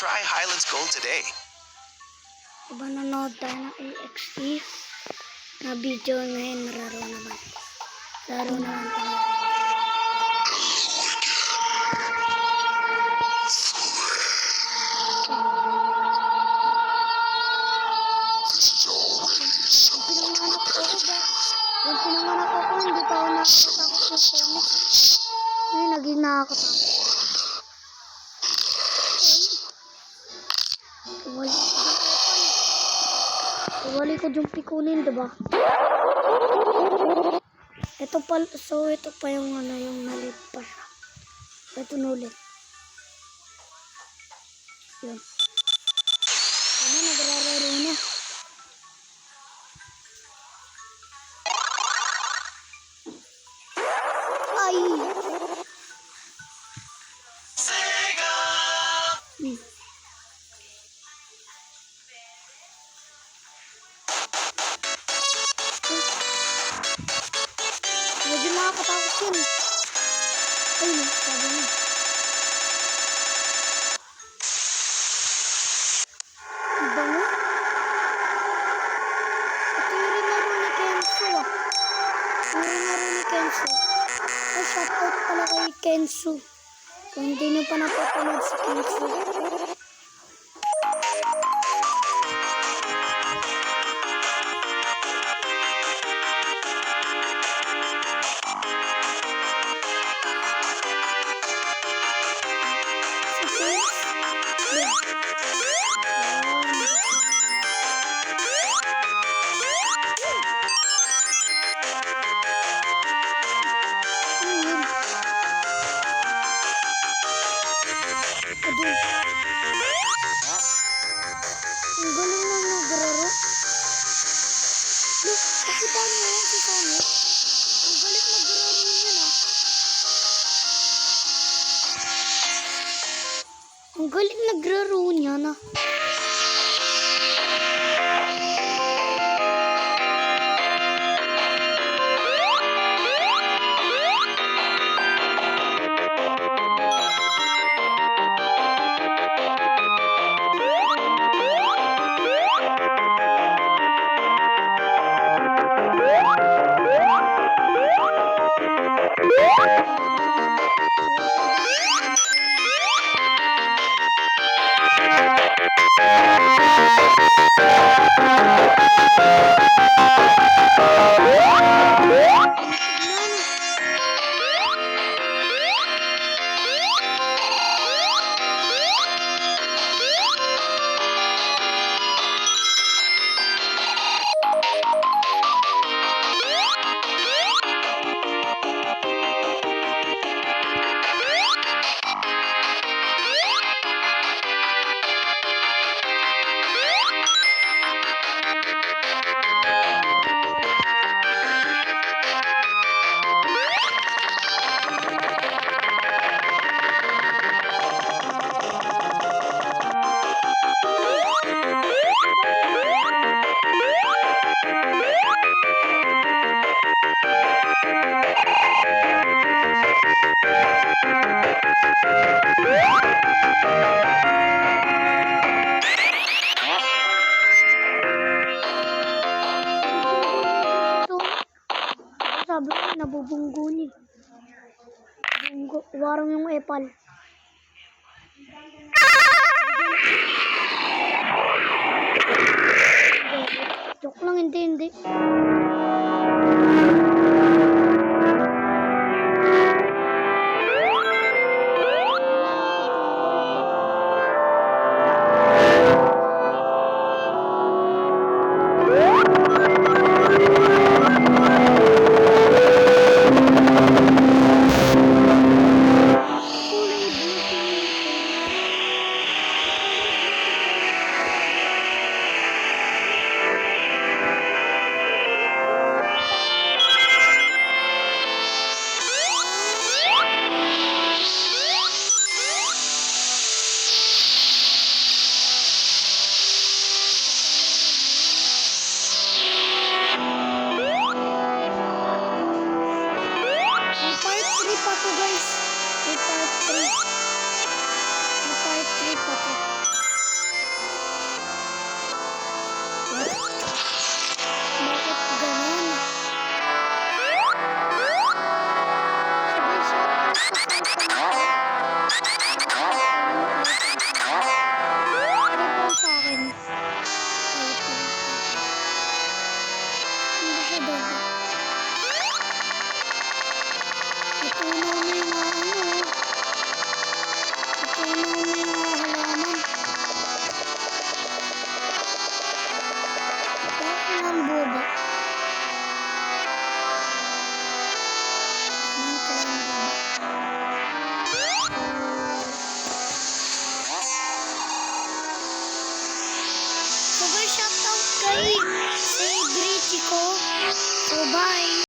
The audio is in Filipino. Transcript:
Try Highlands Gold today. Diba nanood tayo ng EXP na video ngayon, laro naman tayo. Yung pinanganak ako, hindi pa ako nakakatakot sa comic. Ngayon, naging nakakatakot. Iwali ko yung pikunin, diba? Ito pa yung yung nalit pa siya. Ito nulit. Yun. Ano, nagrararo na. Ay! Medyo nakakatakot yun. Ay, no, sabi niya. Ang bango. Ito yung rinaro ni Kenzo, ah. Yung rinaro ni Kenzo. Ay, shoutout pala kay Kenzo. Kung hindi nyo pa napapanood si Kenzo. Ang galing lang nagraro. Look, nakita niyo yan si Sonic? Ang galing nagraro niya na. Ang galing nagraro niya na. Sabi ko, nabubunggo niya. Bunggo. Warang yung epal. Joke lang, hindi. So, bye!